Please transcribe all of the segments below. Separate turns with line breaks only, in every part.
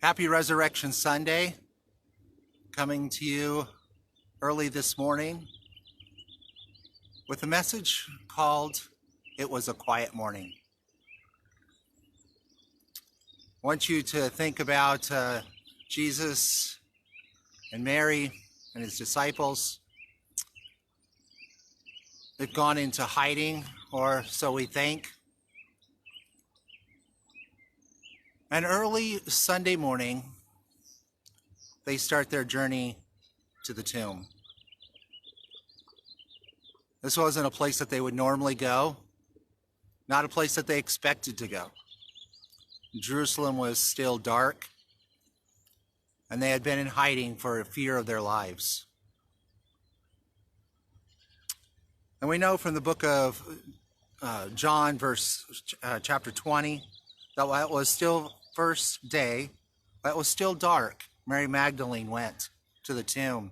Happy Resurrection Sunday, coming to you early this morning with a message called It Was a Quiet Morning. I want you to think about Jesus and Mary and his disciples. They've gone into hiding, or so we think. And early Sunday morning, they start their journey to the tomb. This wasn't a place that they would normally go, not a place that they expected to go. Jerusalem was still dark, and they had been in hiding for fear of their lives. And we know from the book of John, chapter 20, that while it was still first day, but it was still dark, Mary Magdalene went to the tomb.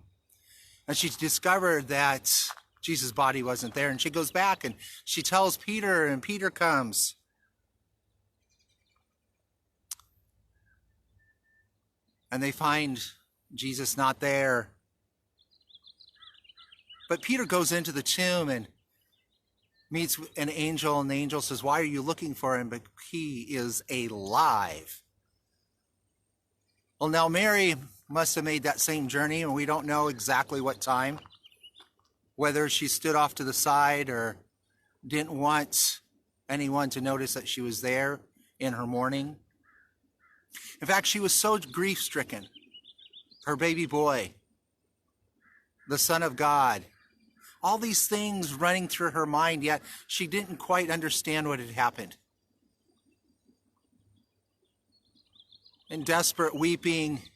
And she discovered that Jesus' body wasn't there. And she goes back and she tells Peter, and Peter comes. And they find Jesus not there. But Peter goes into the tomb and meets an angel, and the angel says, "Why are you looking for him? But he is alive." Well, now Mary must have made that same journey, and we don't know exactly what time, whether she stood off to the side or didn't want anyone to notice that she was there in her mourning. In fact, she was so grief-stricken. Her baby boy, the Son of God, all these things running through her mind, yet she didn't quite understand what had happened. In desperate weeping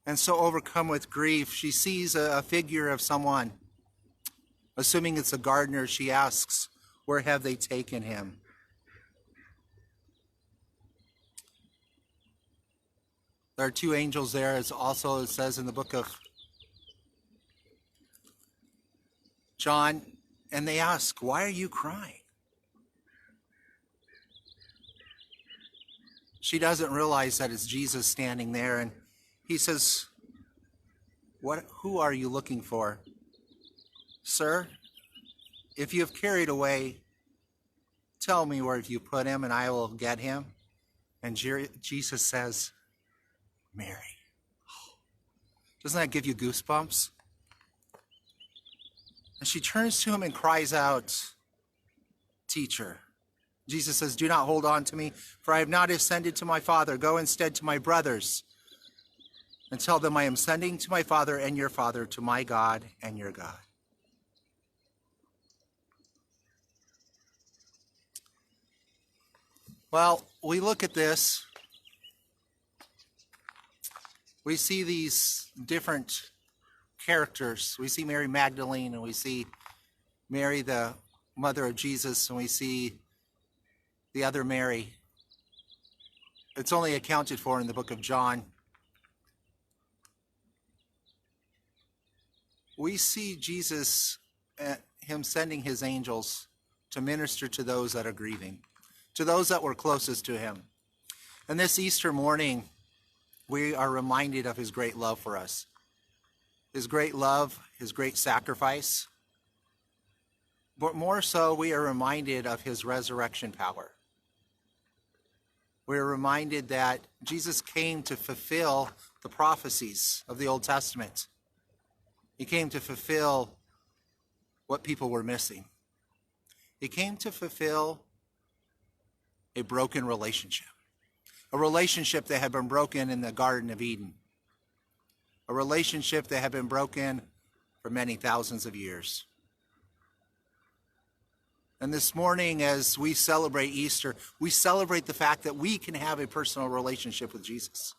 and so overcome with grief, she sees a figure of someone. Assuming it's a gardener, she asks, "Where have they taken him?" There are two angels there, as also it says in the book of John, and they ask, "Why are you crying?" She doesn't realize that it's Jesus standing there, and he says, Who are you looking for?" "Sir, if you have carried away, tell me where you put him, and I will get him." And Jesus says, "Mary." Doesn't that give you goosebumps? And she turns to him and cries out, "Teacher." Jesus says, "Do not hold on to me, for I have not ascended to my Father. Go instead to my brothers and tell them I am sending to my Father and your Father, to my God and your God." Well, we look at this. We see these different characters. We see Mary Magdalene, and we see Mary, the mother of Jesus, and we see the other Mary. It's only accounted for in the book of John. We see Jesus, him sending his angels to minister to those that are grieving, to those that were closest to him. And this Easter morning, we are reminded of his great love for us. His great love, his great sacrifice. But more so, we are reminded of his resurrection power. We are reminded that Jesus came to fulfill the prophecies of the Old Testament. He came to fulfill what people were missing. He came to fulfill a broken relationship. A relationship that had been broken in the Garden of Eden. A relationship that had been broken for many thousands of years. And this morning, as we celebrate Easter, we celebrate the fact that we can have a personal relationship with Jesus.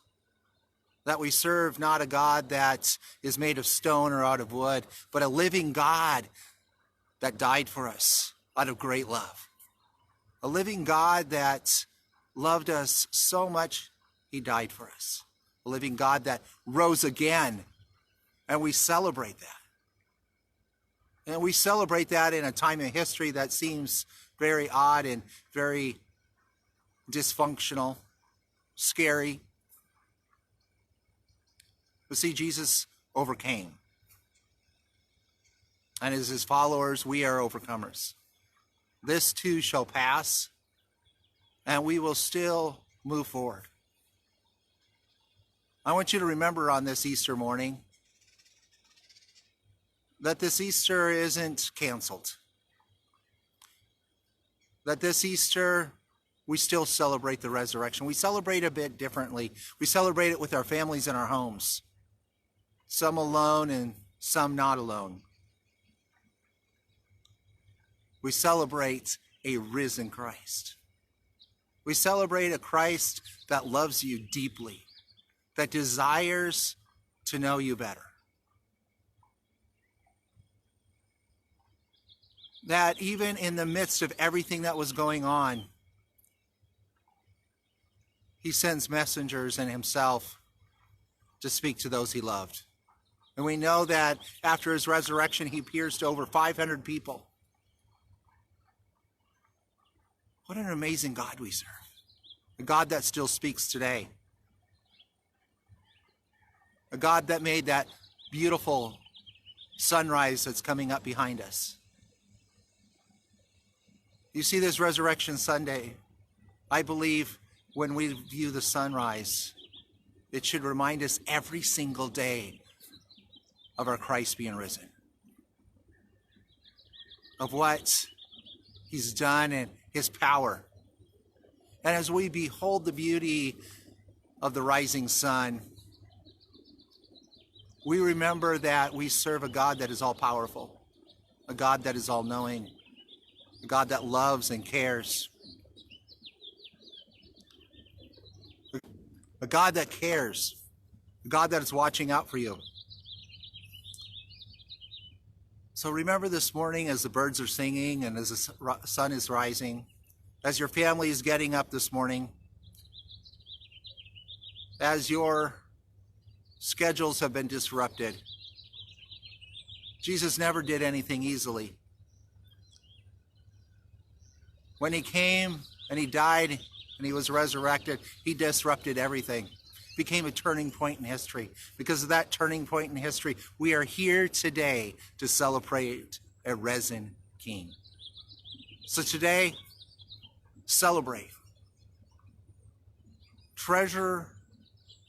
That we serve not a God that is made of stone or out of wood, but a living God that died for us out of great love. A living God that loved us so much, he died for us. A living God that rose again, and we celebrate that. And we celebrate that in a time in history that seems very odd and very dysfunctional. scary. But see, Jesus overcame. And as his followers, we are overcomers. This too shall pass, and we will still move forward. I want you to remember on this Easter morning that this Easter isn't canceled. That this Easter, we still celebrate the resurrection. We celebrate a bit differently. We celebrate it with our families in our homes. Some alone and some not alone. We celebrate a risen Christ. We celebrate a Christ that loves you deeply, that desires to know you better. That even in the midst of everything that was going on, he sends messengers and himself to speak to those he loved. And we know that after his resurrection, he appears to over 500 people. What an amazing God we serve. A God that still speaks today. A God that made that beautiful sunrise that's coming up behind us. You see, this Resurrection Sunday, I believe when we view the sunrise, it should remind us every single day of our Christ being risen. Of what he's done and his power. And as we behold the beauty of the rising sun, we remember that we serve a God that is all-powerful, a God that is all-knowing, a God that loves and cares, a God that cares, a God that is watching out for you. So remember this morning as the birds are singing and as the sun is rising, as your family is getting up this morning, as your schedules have been disrupted. Jesus never did anything easily. When he came and he died and he was resurrected, he disrupted everything. Became a turning point in history. Because of that turning point in history, we are here today to celebrate a risen King. So today, celebrate. Treasure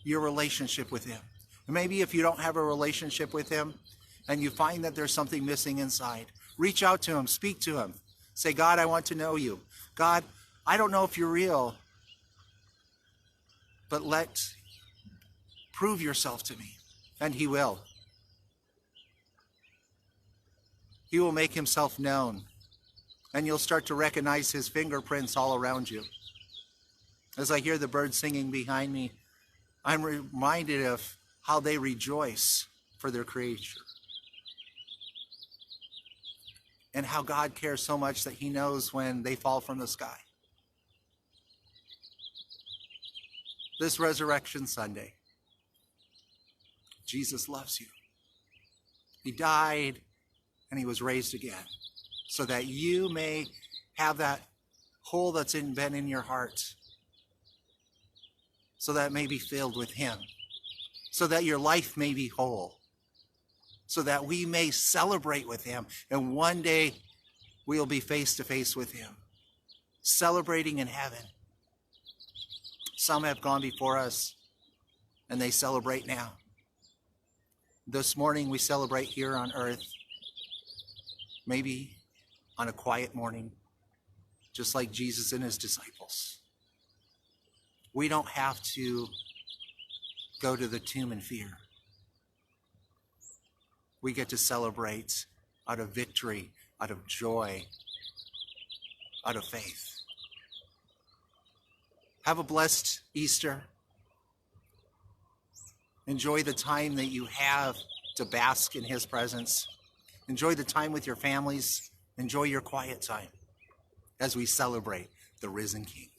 your relationship with him. And maybe if you don't have a relationship with him and you find that there's something missing inside, reach out to him, speak to him. Say, God, I want to know you. God, I don't know if you're real, but prove yourself to me. And he will. He will make himself known. And you'll start to recognize his fingerprints all around you. As I hear the birds singing behind me, I'm reminded of how they rejoice for their creator. And how God cares so much that he knows when they fall from the sky. This Resurrection Sunday, Jesus loves you. He died and he was raised again so that you may have that hole that's been in your heart, so that it may be filled with him, so that your life may be whole, so that we may celebrate with him, and one day we'll be face to face with him, celebrating in heaven. Some have gone before us, and they celebrate now. This morning we celebrate here on earth, maybe on a quiet morning, just like Jesus and his disciples. We don't have to go to the tomb in fear. We get to celebrate out of victory, out of joy, out of faith. Have a blessed Easter. Enjoy the time that you have to bask in his presence. Enjoy the time with your families. Enjoy your quiet time as we celebrate the risen King.